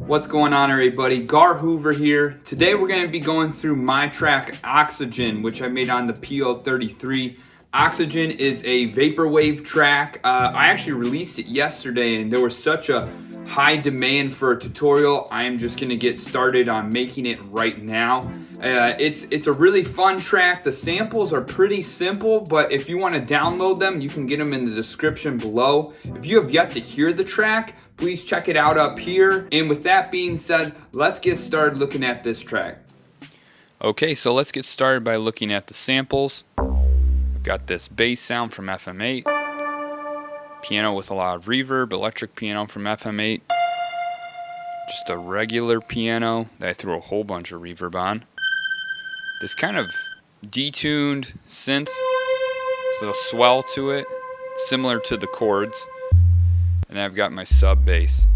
What's going on, everybody? Gar Hoover here. Today we're going to be going through my track Oxygen, which I made on the PO-33. Oxygen is a Vaporwave track. I actually released it yesterday and there was such a high demand for a tutorial. I am just going to get started on making it right now. It's a really fun track. The samples are pretty simple, but if you want to download them, you can get them in the description below. If you have yet to hear the track, please check it out up here. And with that being said, let's get started looking at this track. Okay, so let's get started by looking at the samples. I've got this bass sound from FM8, piano with a lot of reverb, electric piano from FM8, just a regular piano that I threw a whole bunch of reverb on. This kind of detuned synth, so a swell to it, similar to the chords. And then I've got my sub bass,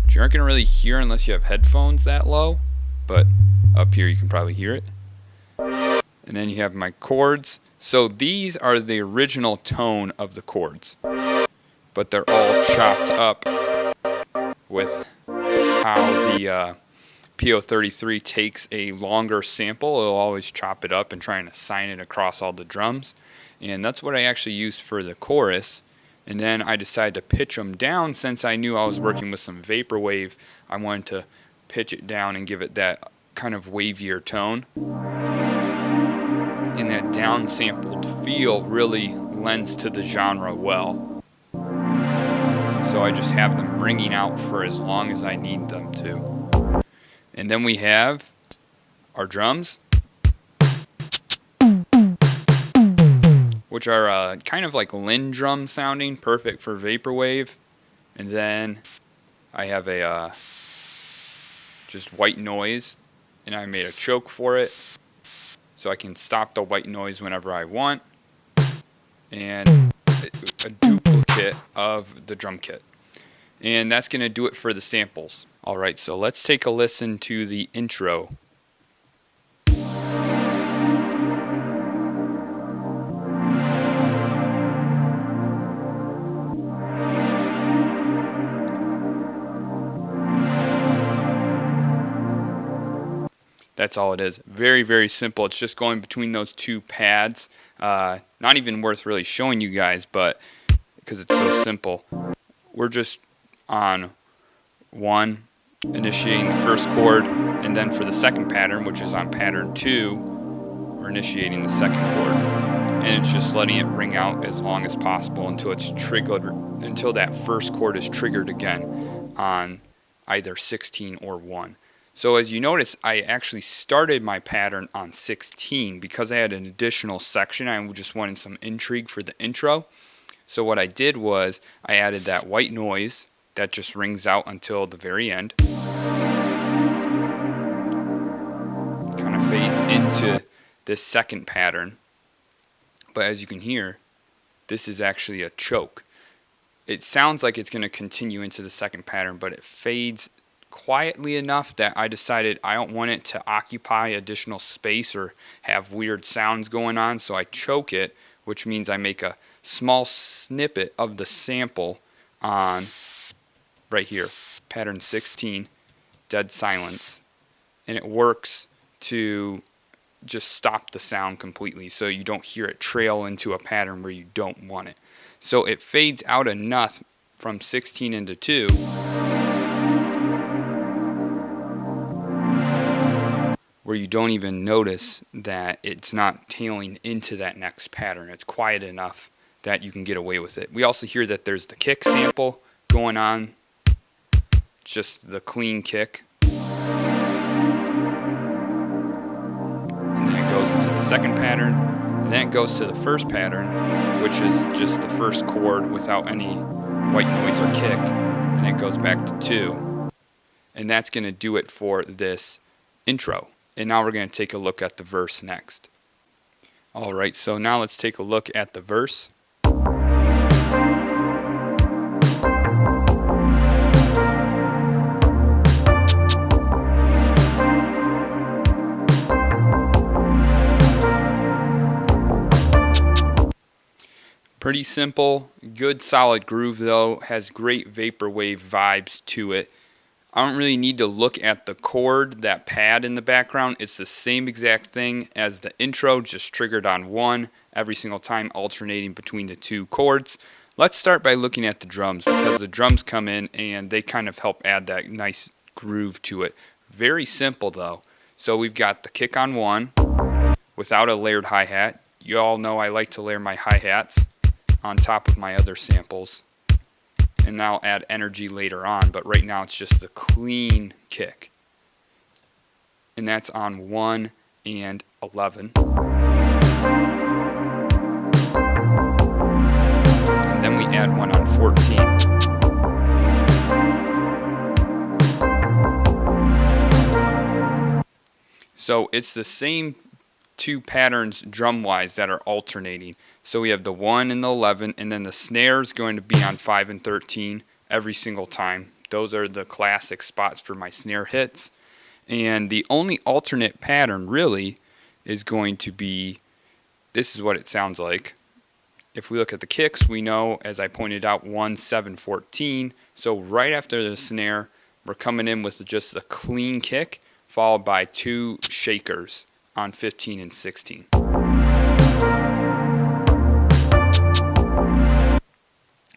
which you aren't going to really hear unless you have headphones that low, but up here you can probably hear it. And then you have my chords. So these are the original tone of the chords, but they're all chopped up with how the PO-33 takes a longer sample. It'll always chop it up and try and assign it across all the drums. And that's what I actually used for the chorus. And then I decided to pitch them down. Since I knew I was working with some Vaporwave, I wanted to pitch it down and give it that kind of wavier tone. And that down-sampled feel really lends to the genre well. And so I just have them ringing out for as long as I need them to. And then we have our drums, which are kind of like Linn drum sounding, perfect for Vaporwave. And then I have a just white noise, and I made a choke for it, so I can stop the white noise whenever I want, and a duplicate of the drum kit. And that's going to do it for the samples. Alright, so let's take a listen to the intro. That's all it is. Very, very simple. It's just going between those two pads. Not even worth really showing you guys, but because it's so simple. We're just on one, initiating the first chord, and then for the second pattern, which is on pattern 2, we're initiating the second chord. And it's just letting it ring out as long as possible until it's triggered, until that first chord is triggered again on either 16 or 1. So as you notice, I actually started my pattern on 16 because I had an additional section. I just wanted some intrigue for the intro. So what I did was I added that white noise that just rings out until the very end. Kind of fades into this second pattern. But as you can hear, this is actually a choke. It sounds like it's going to continue into the second pattern, but it fades quietly enough that I decided I don't want it to occupy additional space or have weird sounds going on, so I choke it, which means I make a small snippet of the sample on right here, pattern 16, dead silence, and it works to just stop the sound completely so you don't hear it trail into a pattern where you don't want it. So it fades out enough from 16 into 2 where you don't even notice that it's not tailing into that next pattern. It's quiet enough that you can get away with it. We also hear that there's the kick sample going on, just the clean kick. And then it goes into the second pattern, and then it goes to the first pattern, which is just the first chord without any white noise or kick, and it goes back to 2. And that's going to do it for this intro. And now we're going to take a look at the verse next. Alright, so now let's take a look at the verse. Pretty simple, good solid groove though, has great Vaporwave vibes to it. I don't really need to look at the chord, that pad in the background. It's the same exact thing as the intro, just triggered on one every single time, alternating between the two chords. Let's start by looking at the drums, because the drums come in and they kind of help add that nice groove to it. Very simple though. So we've got the kick on one without a layered hi-hat. You all know I like to layer my hi-hats on top of my other samples, and I'll add energy later on, but right now it's just the clean kick. And that's on 1 and 11. And then we add one on 14. So it's the same two patterns drum-wise that are alternating. So we have the 1 and the 11, and then the snare is going to be on 5 and 13 every single time. Those are the classic spots for my snare hits. And the only alternate pattern really is going to be, this is what it sounds like. If we look at the kicks, we know, as I pointed out, 1, 7, 14. So right after the snare, we're coming in with just a clean kick, followed by 2 shakers on 15 and 16.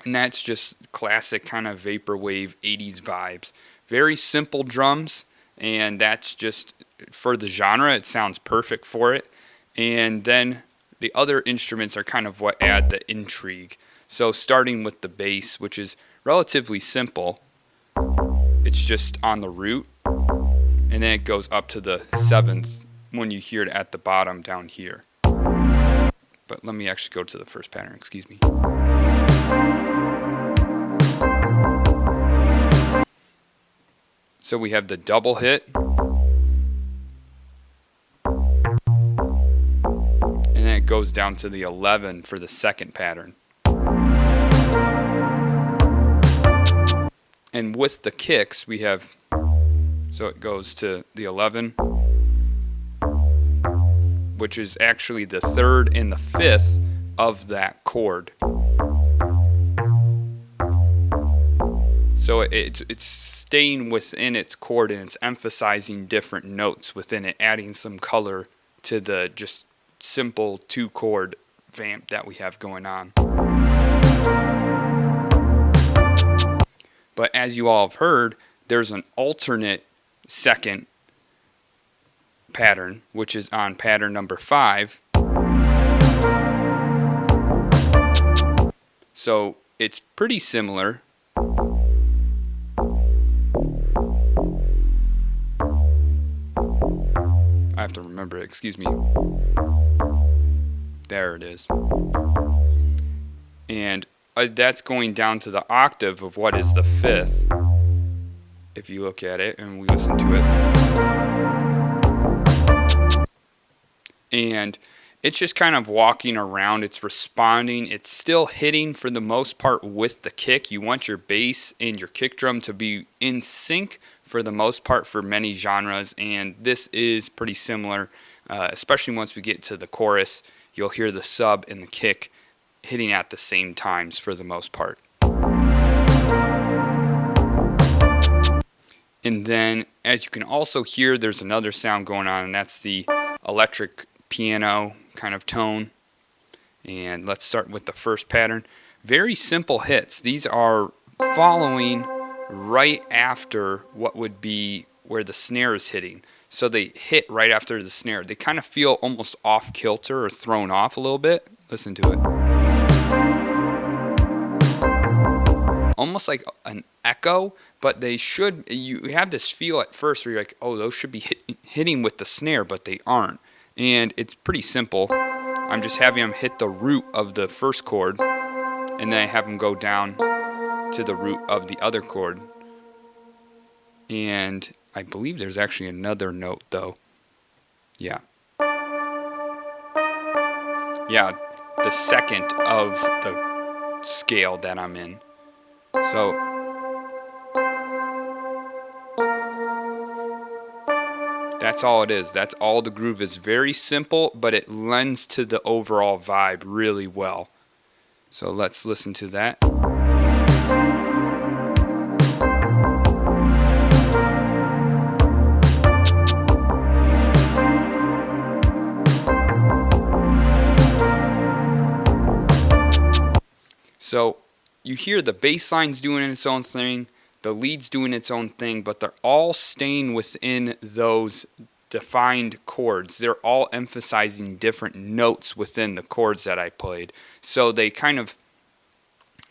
And that's just classic kind of vaporwave 80s vibes. Very simple drums, and that's just, for the genre, it sounds perfect for it. And then the other instruments are kind of what add the intrigue. So starting with the bass, which is relatively simple. It's just on the root, and then it goes up to the 7th when you hear it at the bottom down here. But let me actually go to the first pattern, excuse me. So we have the double hit, and then it goes down to the 11 for the second pattern. And with the kicks we have, so it goes to the 11, which is actually the 3rd and the 5th of that chord. So it's staying within its chord, and it's emphasizing different notes within it, adding some color to the just simple 2-chord vamp that we have going on. But as you all have heard, there's an alternate second pattern, which is on pattern number 5. So it's pretty similar. I have to remember it, excuse me. There it is. And that's going down to the octave of what is the 5th. If you look at it and we listen to it. And it's just kind of walking around, it's responding, it's still hitting for the most part with the kick. You want your bass and your kick drum to be in sync for the most part for many genres, and this is pretty similar, especially once we get to the chorus. You'll hear the sub and the kick hitting at the same times for the most part. And then, as you can also hear, there's another sound going on, and that's the electric piano kind of tone. And let's start with the first pattern. Very simple hits. These are following right after what would be where the snare is hitting. So they hit right after the snare. They kind of feel almost off kilter or thrown off a little bit. Listen to it. Almost like an echo, but they should, you have this feel at first where you're like, oh, those should be hitting with the snare, but they aren't. And it's pretty simple. I'm just having them hit the root of the first chord, and then I have them go down to the root of the other chord. And I believe there's actually another note though. Yeah, the second of the scale that I'm in. So that's all it is. That's all the groove is. Very simple, but it lends to the overall vibe really well. So let's listen to that. So you hear the bass line's doing its own thing, the lead's doing its own thing, but they're all staying within those defined chords. They're all emphasizing different notes within the chords that I played. So they kind of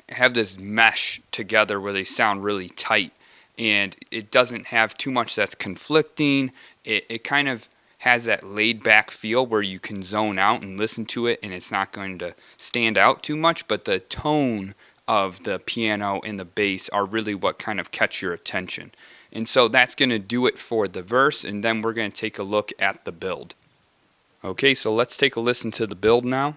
have this mesh together where they sound really tight, and it doesn't have too much that's conflicting. It kind of has that laid back feel where you can zone out and listen to it, and it's not going to stand out too much, but the tone of the piano and the bass are really what kind of catch your attention. And so that's going to do it for the verse, and then we're going to take a look at the build. Okay, so let's take a listen to the build now.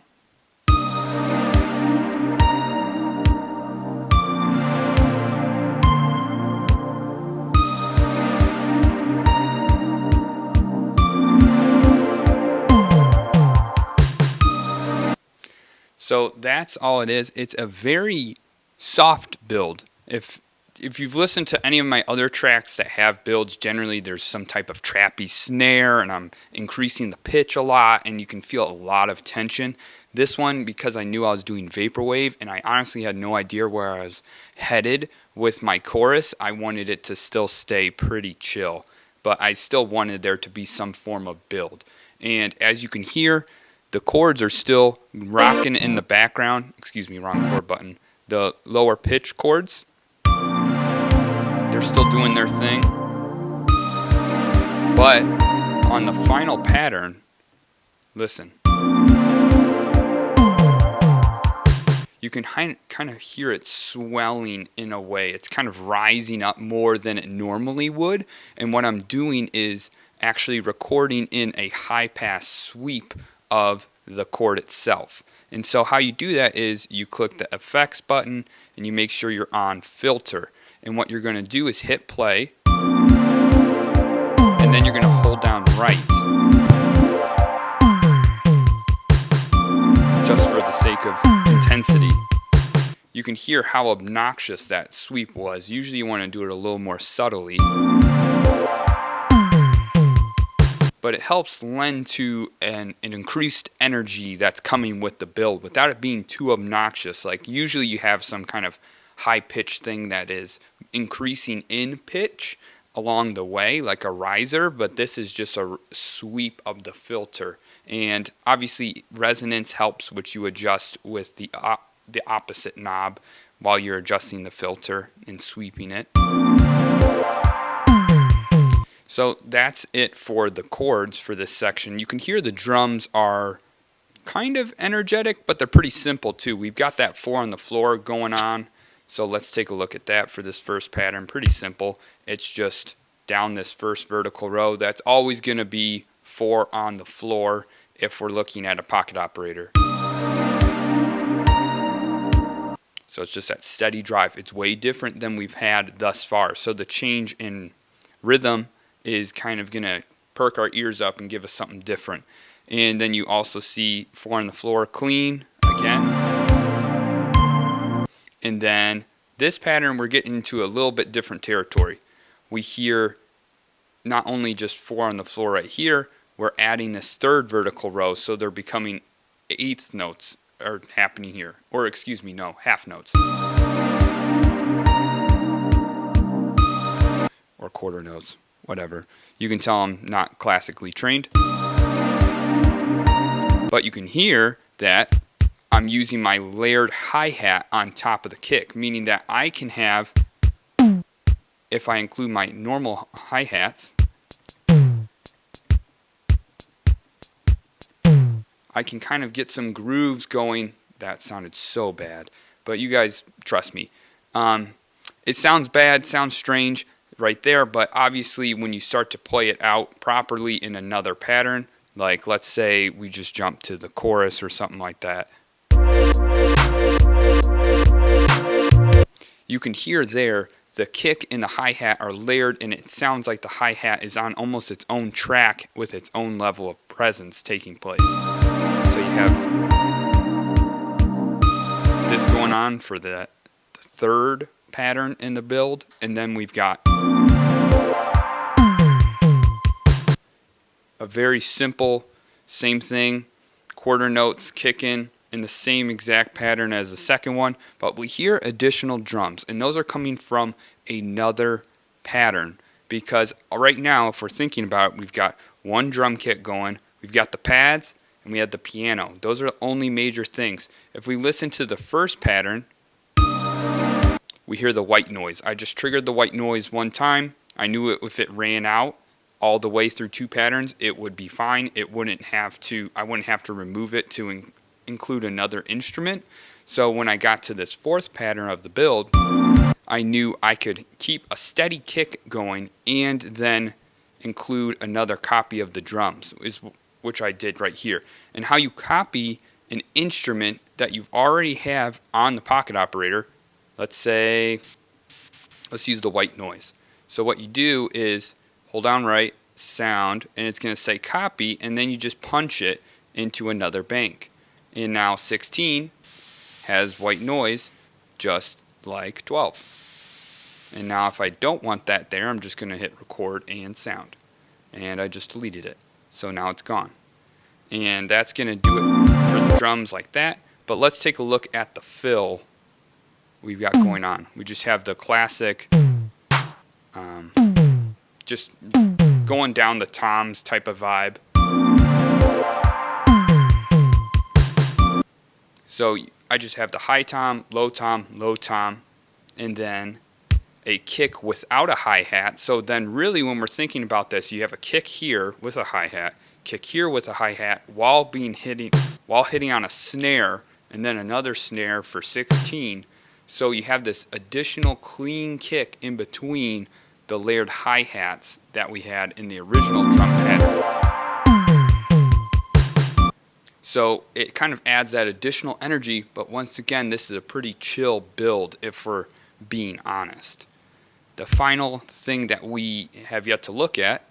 So that's all it is. It's a very soft build. If you've listened to any of my other tracks that have builds, generally there's some type of trappy snare and I'm increasing the pitch a lot and you can feel a lot of tension. This one, because I knew I was doing Vaporwave and I honestly had no idea where I was headed with my chorus, I wanted it to still stay pretty chill. But I still wanted there to be some form of build. And as you can hear, the chords are still rocking in the background. Excuse me, wrong chord button. The lower pitch chords, they're still doing their thing. But on the final pattern, listen. You can kind of hear it swelling in a way. It's kind of rising up more than it normally would. And what I'm doing is actually recording in a high pass sweep of the chord itself. And so how you do that is you click the effects button and you make sure you're on filter. And what you're going to do is hit play, and then you're going to hold down right, just for the sake of intensity. You can hear how obnoxious that sweep was. Usually you want to do it a little more subtly, but it helps lend to an increased energy that's coming with the build without it being too obnoxious. Like usually you have some kind of high pitch thing that is increasing in pitch along the way, like a riser, but this is just a sweep of the filter. And obviously resonance helps, which you adjust with the opposite knob while you're adjusting the filter and sweeping it. So that's it for the chords for this section. You can hear the drums are kind of energetic, but they're pretty simple too. We've got that 4 on the floor going on. So let's take a look at that for this first pattern. Pretty simple. It's just down this first vertical row. That's always going to be 4 on the floor if we're looking at a pocket operator. So it's just that steady drive. It's way different than we've had thus far. So the change in rhythm is kind of going to perk our ears up and give us something different. And then you also see 4 on the floor clean again. And then this pattern, we're getting into a little bit different territory. We hear not only just 4 on the floor right here, we're adding this third vertical row, so they're becoming eighth notes are happening here. Or excuse me, no, half notes. Or quarter notes. Whatever. You can tell I'm not classically trained. But you can hear that I'm using my layered hi-hat on top of the kick, meaning that I can have, if I include my normal hi-hats, I can kind of get some grooves going. That sounded so bad, but you guys trust me. It sounds bad, sounds strange right there, but obviously when you start to play it out properly in another pattern, like let's say we just jump to the chorus or something like that, you can hear there the kick and the hi-hat are layered, and it sounds like the hi-hat is on almost its own track with its own level of presence taking place. So you have this going on for the third pattern in the build, and then we've got a very simple, same thing, quarter notes kicking, in the same exact pattern as the second one, but we hear additional drums, and those are coming from another pattern, because right now, if we're thinking about it, we've got one drum kit going, we've got the pads, and we have the piano. Those are the only major things. If we listen to the first pattern, we hear the white noise. I just triggered the white noise one time. I knew if it ran out all the way through 2 patterns, it would be fine. I wouldn't have to remove it to include another instrument. So when I got to this 4th pattern of the build, I knew I could keep a steady kick going and then include another copy of the drums, which I did right here. And how you copy an instrument that you already have on the pocket operator, let's use the white noise. So what you do is hold down right, sound, and it's going to say copy, and then you just punch it into another bank. And now 16 has white noise just like 12. And now if I don't want that there, I'm just going to hit record and sound. And I just deleted it. So now it's gone. And that's going to do it for the drums like that. But let's take a look at the fill we've got going on. We just have the classic, just going down the toms type of vibe. So I just have the high tom, low tom, low tom, and then a kick without a hi-hat. So then really when we're thinking about this, you have a kick here with a hi-hat, kick here with a hi-hat while hitting on a snare, and then another snare for 16. So you have this additional clean kick in between the layered hi-hats that we had in the original drum pattern. So it kind of adds that additional energy, but once again, this is a pretty chill build if we're being honest. The final thing that we have yet to look at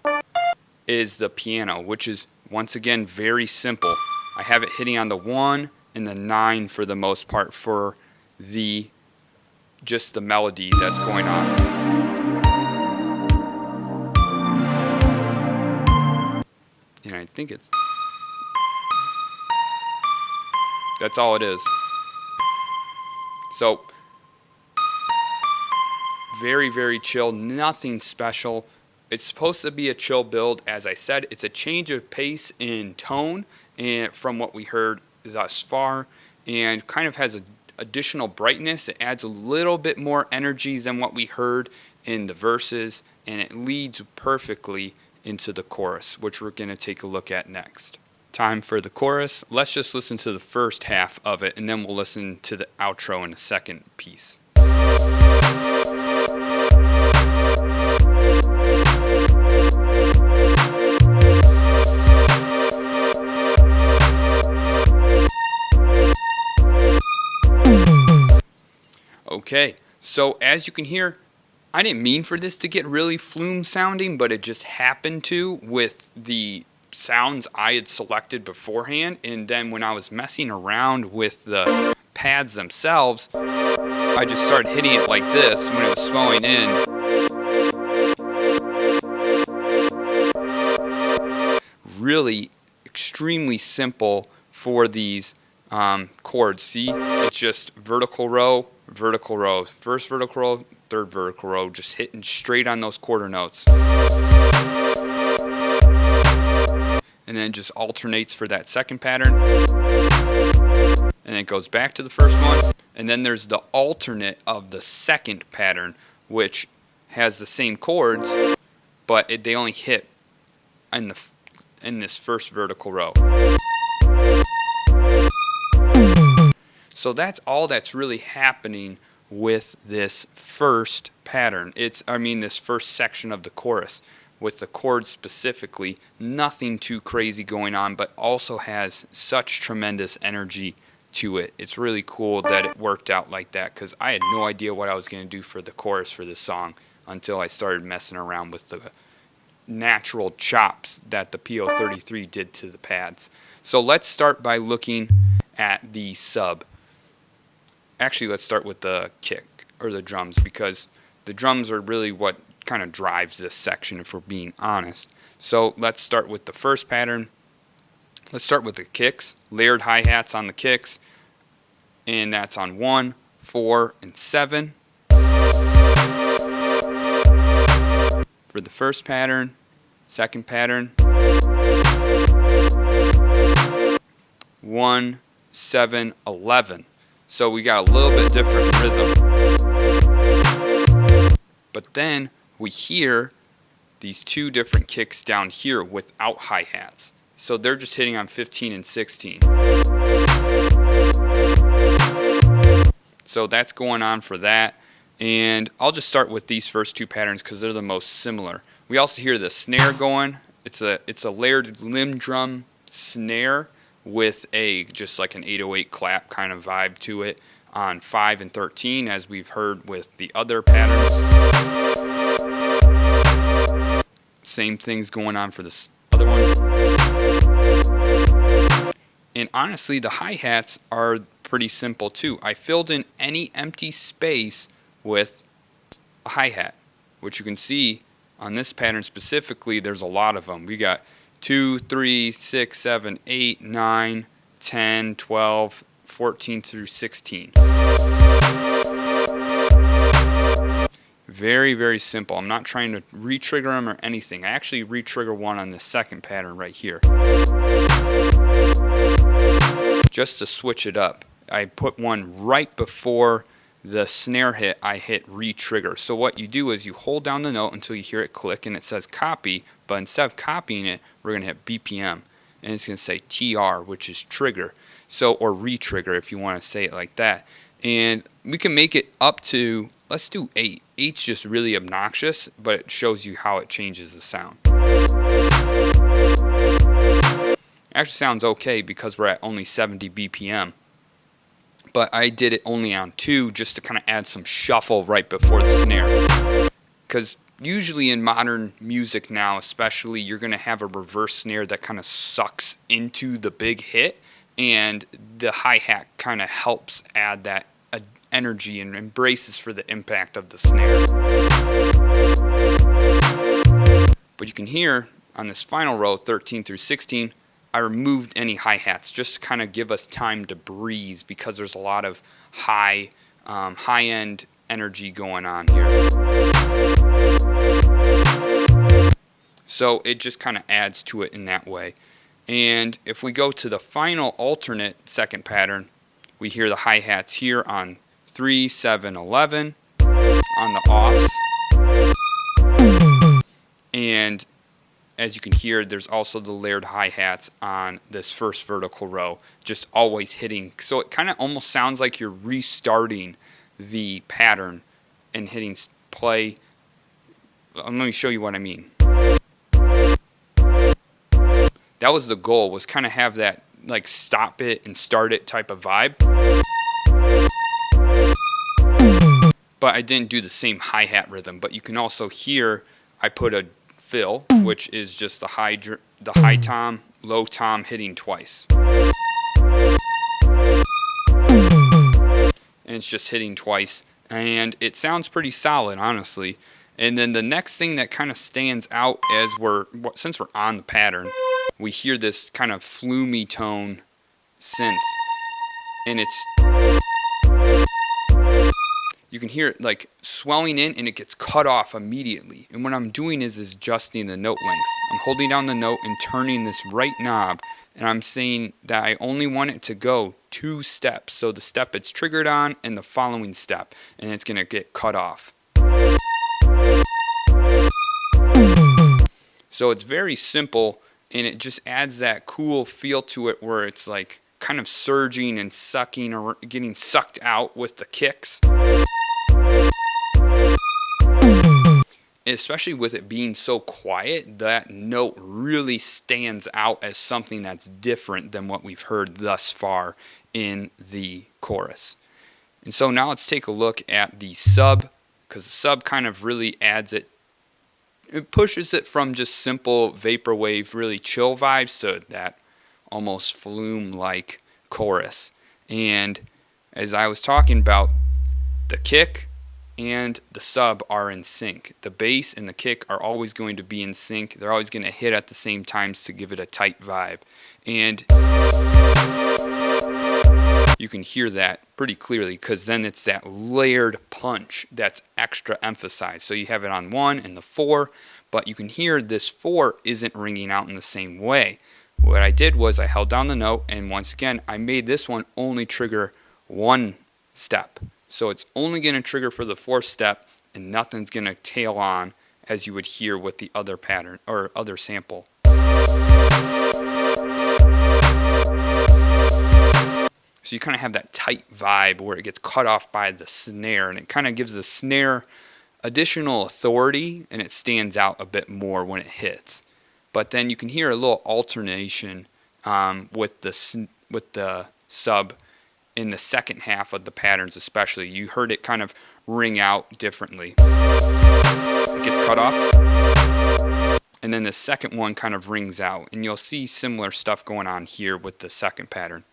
is the piano, which is once again very simple. I have it hitting on the 1 and the 9 for the most part for just the melody that's going on. And I think that's all it is. So very, very chill, nothing special. It's supposed to be a chill build. As I said, it's a change of pace in tone and from what we heard thus far, and kind of has an additional brightness. It adds a little bit more energy than what we heard in the verses, and it leads perfectly into the chorus, which we're going to take a look at next. Time for the chorus. Let's just listen to the first half of it, and then we'll listen to the outro in the second piece. Okay, so as you can hear, I didn't mean for this to get really flume sounding, but it just happened to with the sounds I had selected beforehand. And then when I was messing around with the pads themselves, I just started hitting it like this when it was swelling in. Really extremely simple for these chords. See, it's just vertical row, first vertical row, third vertical row, just hitting straight on those quarter notes. And then just alternates for that second pattern. And then it goes back to the first one. And then there's the alternate of the second pattern, which has the same chords, but they only hit in this first vertical row. So that's all that's really happening with this first pattern. This first section of the chorus. With the chords specifically, nothing too crazy going on, but also has such tremendous energy to it. It's really cool that it worked out like that, because I had no idea what I was going to do for the chorus for this song until I started messing around with the natural chops that the PO-33 did to the pads. So let's start by looking at the sub. Actually, let's start with the kick, or the drums, because the drums are really what kind of drives this section, if we're being honest. So let's start with the first pattern. Let's start with the kicks. Layered hi-hats on the kicks, and that's on 1, 4, and 7. For the first pattern, second pattern, 1, 7, 11. So we got a little bit different rhythm. But then we hear these two different kicks down here without hi-hats. So they're just hitting on 15 and 16. So that's going on for that. And I'll just start with these first two patterns because they're the most similar. We also hear the snare going. It's a layered limb drum snare with just like an 808 clap kind of vibe to it on 5 and 13, as we've heard with the other patterns. Same things going on for this other one. And honestly, the hi-hats are pretty simple too. I filled in any empty space with a hi-hat, which you can see on this pattern specifically, there's a lot of them. We got 2, 3, 6, 7, 8, 9, 10, 12, 14 through 16. Very, very simple. I'm not trying to re-trigger them or anything. I actually re-trigger one on the second pattern right here, just to switch it up. I put one right before the snare hit. I hit re-trigger. So what you do is you hold down the note until you hear it click and it says copy, but instead of copying it, we're going to hit BPM and it's going to say TR, which is trigger. So, or re-trigger if you want to say it like that. And we can make it up to, let's do 8. 8's just really obnoxious, but it shows you how it changes the sound. Actually sounds okay because we're at only 70 BPM. But I did it only on 2 just to kind of add some shuffle right before the snare. Because usually in modern music now especially, you're going to have a reverse snare that kind of sucks into the big hit, and the hi-hat kind of helps add that energy and embraces for the impact of the snare. But you can hear on this final row, 13 through 16, I removed any hi-hats just to kind of give us time to breathe because there's a lot of high-end energy going on here. So it just kind of adds to it in that way. And if we go to the final alternate second pattern, we hear the hi-hats here on 3, 7, 11 on the offs. And as you can hear, there's also the layered hi-hats on this first vertical row, just always hitting. So it kind of almost sounds like you're restarting the pattern and hitting play. Let me show you what I mean. That was the goal, was kind of have that like stop it and start it type of vibe. But I didn't do the same hi-hat rhythm. But you can also hear I put a fill, which is just the high tom, low tom hitting twice. And it's just hitting twice. And it sounds pretty solid, honestly. And then the next thing that kind of stands out as since we're on the pattern, we hear this kind of flumy tone synth. And you can hear it like swelling in and it gets cut off immediately. And what I'm doing is adjusting the note length. I'm holding down the note and turning this right knob, and I'm saying that I only want it to go 2 steps. So the step it's triggered on and the following step, and it's going to get cut off. So it's very simple, and it just adds that cool feel to it where it's like kind of surging and sucking or getting sucked out with the kicks. Especially with it being so quiet, that note really stands out as something that's different than what we've heard thus far in the chorus. And so now let's take a look at the sub, because the sub kind of really adds it. It pushes it from just simple vaporwave, really chill vibes to that almost flume-like chorus. And as I was talking about, the kick, and the sub are in sync. The bass and the kick are always going to be in sync. They're always going to hit at the same times to give it a tight vibe. And you can hear that pretty clearly because then it's that layered punch that's extra emphasized. So you have it on 1 and the 4, but you can hear this 4 isn't ringing out in the same way. What I did was I held down the note, and once again I made this one only trigger 1 step. So it's only going to trigger for the 4th step, and nothing's going to tail on as you would hear with the other pattern or other sample. So you kind of have that tight vibe where it gets cut off by the snare, and it kind of gives the snare additional authority, and it stands out a bit more when it hits. But then you can hear a little alternation with the sub in the second half of the patterns especially. You heard it kind of ring out differently. It gets cut off, and then the second one kind of rings out, and you'll see similar stuff going on here with the second pattern.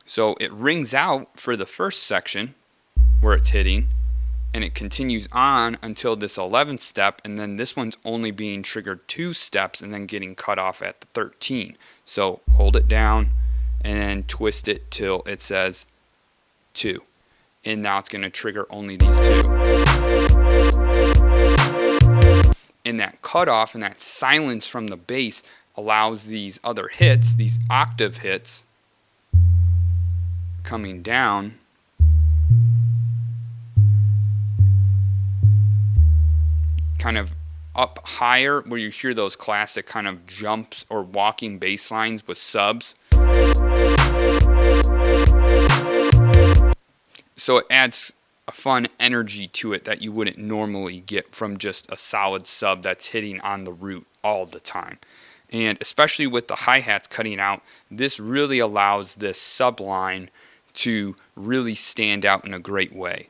So it rings out for the first section where it's hitting, and it continues on until this 11th step, and then this one's only being triggered 2 steps and then getting cut off at the 13. So hold it down and then twist it till it says 2, and now it's going to trigger only these 2. And that cutoff and that silence from the bass allows these other hits, these octave hits, coming down kind of up higher, where you hear those classic kind of jumps or walking bass lines with subs. So it adds a fun energy to it that you wouldn't normally get from just a solid sub that's hitting on the root all the time. And especially with the hi-hats cutting out, this really allows this sub line to really stand out in a great way.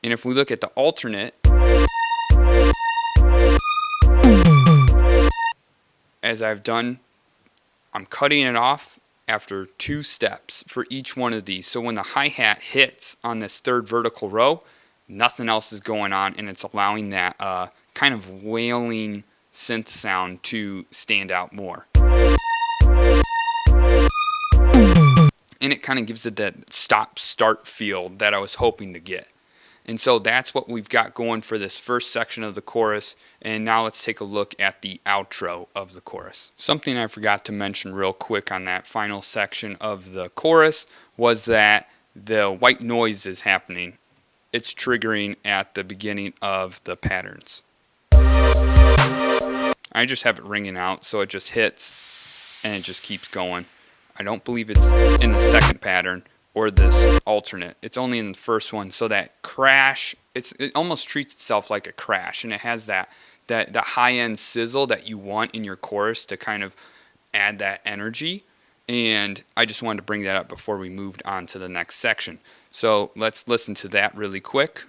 And if we look at the alternate, as I've done, I'm cutting it off after 2 steps for each one of these. So when the hi-hat hits on this 3rd vertical row, nothing else is going on, and it's allowing that kind of wailing synth sound to stand out more. And it kind of gives it that stop-start feel that I was hoping to get. And so that's what we've got going for this first section of the chorus. And now let's take a look at the outro of the chorus. Something I forgot to mention real quick on that final section of the chorus was that the white noise is happening. It's triggering at the beginning of the patterns. I just have it ringing out, so it just hits and it just keeps going. I don't believe it's in the second pattern or this alternate. It's only in the first one, so that crash, it almost treats itself like a crash, and it has that high-end sizzle that you want in your chorus to kind of add that energy. And I just wanted to bring that up before we moved on to the next section. So let's listen to that really quick.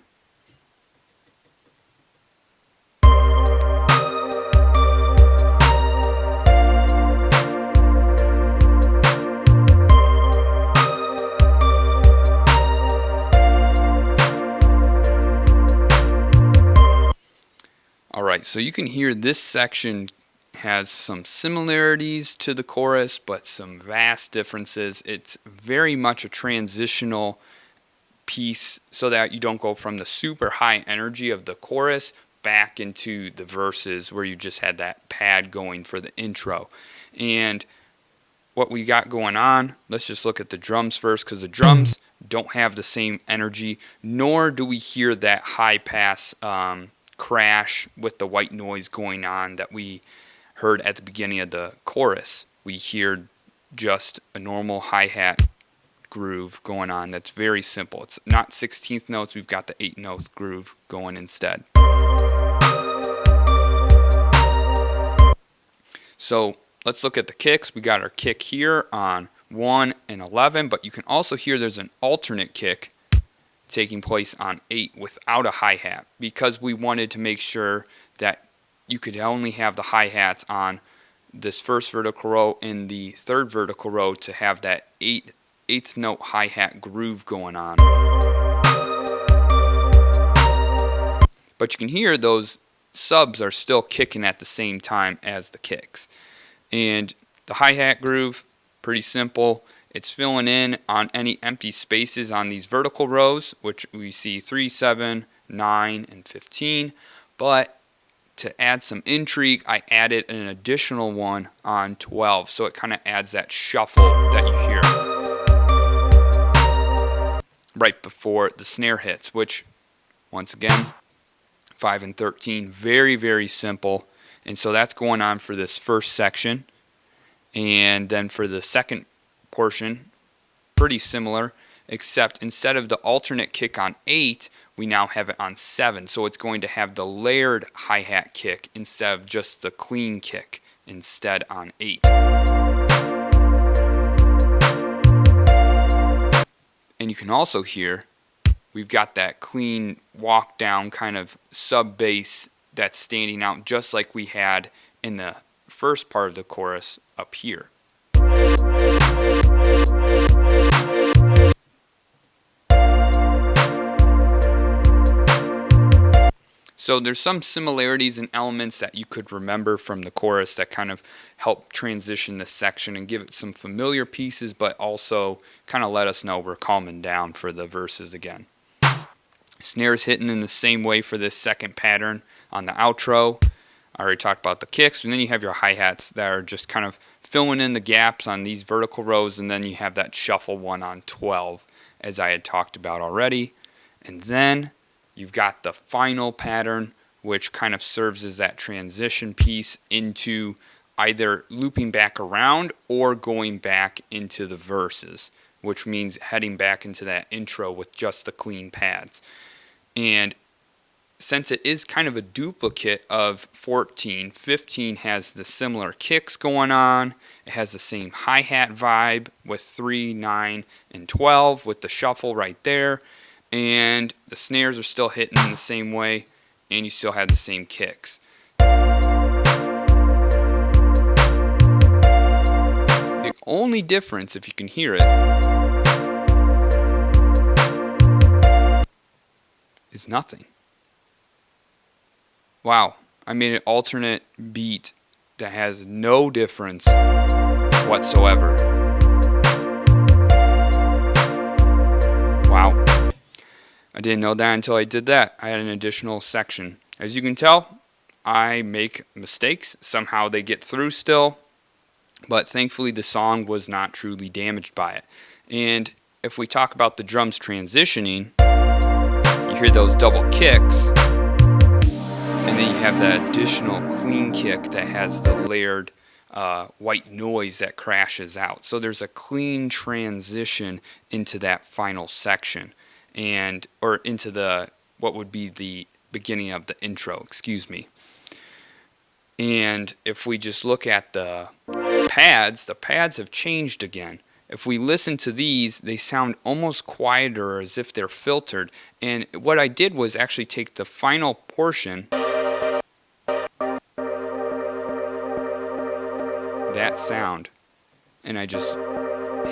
Alright, so you can hear this section has some similarities to the chorus, but some vast differences. It's very much a transitional piece so that you don't go from the super high energy of the chorus back into the verses where you just had that pad going for the intro. And what we got going on, let's just look at the drums first, because the drums don't have the same energy, nor do we hear that high pass crash with the white noise going on that we heard at the beginning of the chorus. We hear just a normal hi-hat groove going on that's very simple. It's not 16th notes, we've got the 8-note groove going instead. So let's look at the kicks. We got our kick here on 1 and 11, but you can also hear there's an alternate kick taking place on 8 without a hi-hat, because we wanted to make sure that you could only have the hi-hats on this first vertical row and the third vertical row to have that 8 eighth note hi-hat groove going on. But you can hear those subs are still kicking at the same time as the kicks. And the hi-hat groove, pretty simple. It's filling in on any empty spaces on these vertical rows, which we see 3, 7, 9, and 15. But to add some intrigue, I added an additional one on 12, so it kind of adds that shuffle that you hear right before the snare hits, which, once again, 5 and 13, very, very simple. And so that's going on for this first section. And then for the second portion, pretty similar, except instead of the alternate kick on 8, we now have it on 7. So it's going to have the layered hi-hat kick instead of just the clean kick instead on 8. And you can also hear we've got that clean walk down kind of sub bass that's standing out just like we had in the first part of the chorus up here. So there's some similarities and elements that you could remember from the chorus that kind of help transition this section and give it some familiar pieces, but also kind of let us know we're calming down for the verses again. Snares hitting in the same way for this second pattern on the outro. I already talked about the kicks, and then you have your hi-hats that are just kind of filling in the gaps on these vertical rows, and then you have that shuffle one on 12, as I had talked about already. And then you've got the final pattern, which kind of serves as that transition piece into either looping back around or going back into the verses, which means heading back into that intro with just the clean pads. And since it is kind of a duplicate of 14, 15 has the similar kicks going on. It has the same hi-hat vibe with 3, 9, and 12 with the shuffle right there. And the snares are still hitting in the same way, and you still have the same kicks. The only difference, if you can hear it, is nothing. Wow, I made an alternate beat that has no difference whatsoever. Wow. I didn't know that until I did that. I had an additional section. As you can tell, I make mistakes. Somehow they get through still. But thankfully the song was not truly damaged by it. And if we talk about the drums transitioning, you hear those double kicks. And then you have that additional clean kick that has the layered white noise that crashes out. So there's a clean transition into that final section. Or into the what would be the beginning of the intro, excuse me. And if we just look at the pads have changed again. If we listen to these, they sound almost quieter, as if they're filtered. And what I did was actually take the final portion, that sound, and I just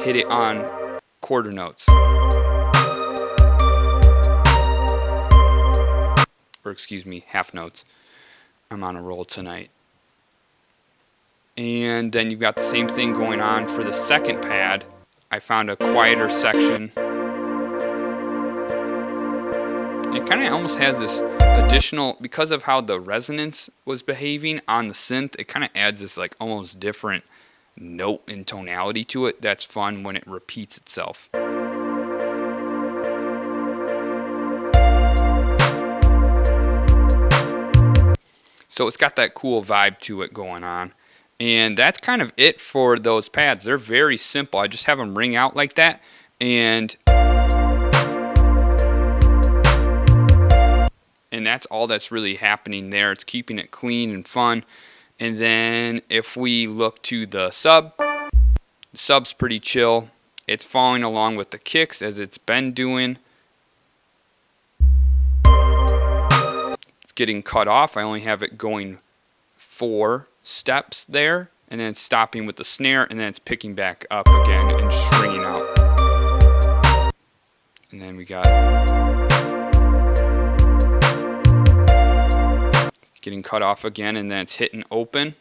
hit it on quarter notes. Or excuse me, half notes. I'm on a roll tonight. And then you've got the same thing going on for the second pad. I found a quieter section. It kind of almost has this additional, because of how the resonance was behaving on the synth, it kind of adds this like almost different note and tonality to it. That's fun when it repeats itself. So it's got that cool vibe to it going on. And that's kind of it for those pads. They're very simple. I just have them ring out like that. And that's all that's really happening there. It's keeping it clean and fun. And then if we look to the sub's pretty chill. It's following along with the kicks as it's been doing. It's getting cut off. I only have it going 4 steps there, and then it's stopping with the snare, and then it's picking back up again and stringing out. And then we got getting cut off again, and then it's hitting open.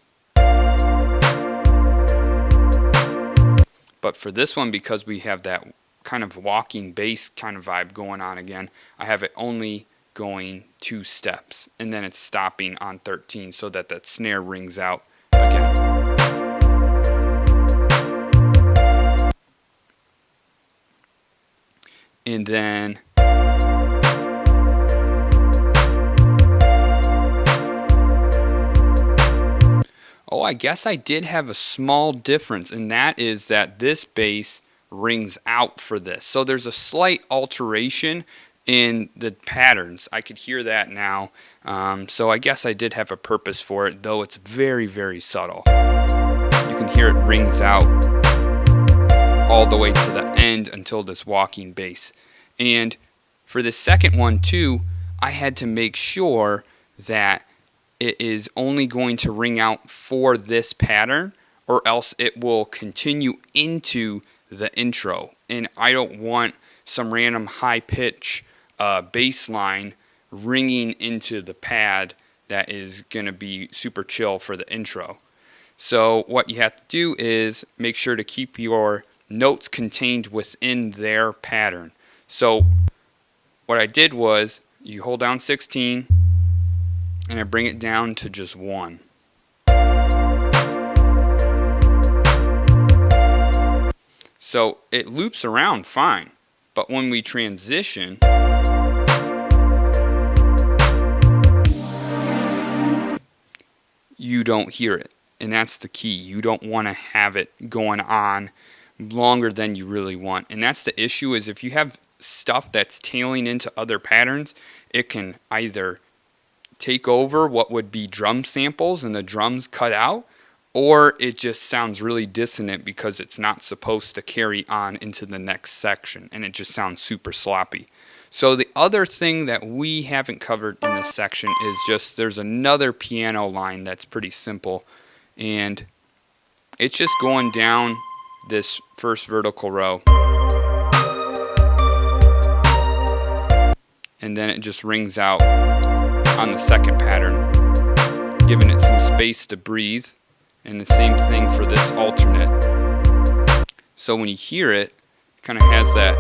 But for this one, because we have that kind of walking bass kind of vibe going on again, I have it only going 2 steps, and then it's stopping on 13 so that that snare rings out again. And then oh, I guess I did have a small difference, and that is that this bass rings out for this. So there's a slight alteration in the patterns. I could hear that now. So I guess I did have a purpose for it, though it's very, very subtle. You can hear it rings out all the way to the end until this walking bass. And for the second one too, I had to make sure that it is only going to ring out for this pattern, or else it will continue into the intro. And I don't want some random high pitch bass line ringing into the pad that is going to be super chill for the intro. So what you have to do is make sure to keep your notes contained within their pattern. So what I did was you hold down 16 and I bring it down to just 1. So it loops around fine, but when we transition, you don't hear it. And that's the key. You don't want to have it going on longer than you really want. And that's the issue, is if you have stuff that's tailing into other patterns, it can either take over what would be drum samples and the drums cut out, or it just sounds really dissonant because it's not supposed to carry on into the next section, and it just sounds super sloppy. So the other thing that we haven't covered in this section is just there's another piano line that's pretty simple, and it's just going down this first vertical row, and then it just rings out on the second pattern, giving it some space to breathe. And the same thing for this alternate. So when you hear it, it kind of has that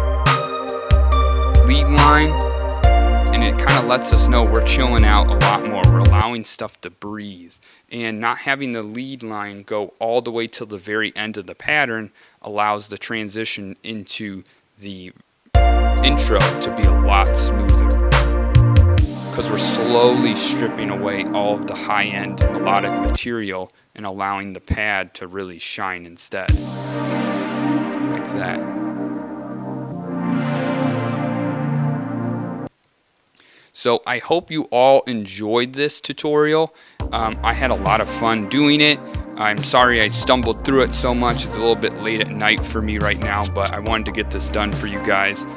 lead line, and it kind of lets us know we're chilling out a lot more. We're allowing stuff to breathe, and not having the lead line go all the way till the very end of the pattern allows the transition into the intro to be a lot smoother, because we're slowly stripping away all of the high-end melodic material and allowing the pad to really shine instead, like that. So I hope you all enjoyed this tutorial. I had a lot of fun doing it. I'm sorry I stumbled through it so much. It's a little bit late at night for me right now, but I wanted to get this done for you guys.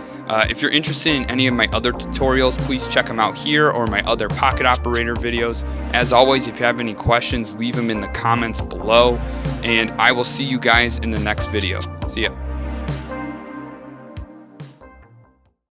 If you're interested in any of my other tutorials, please check them out here or my other pocket operator videos. As always, if you have any questions, leave them in the comments below, and I will see you guys in the next video. See ya.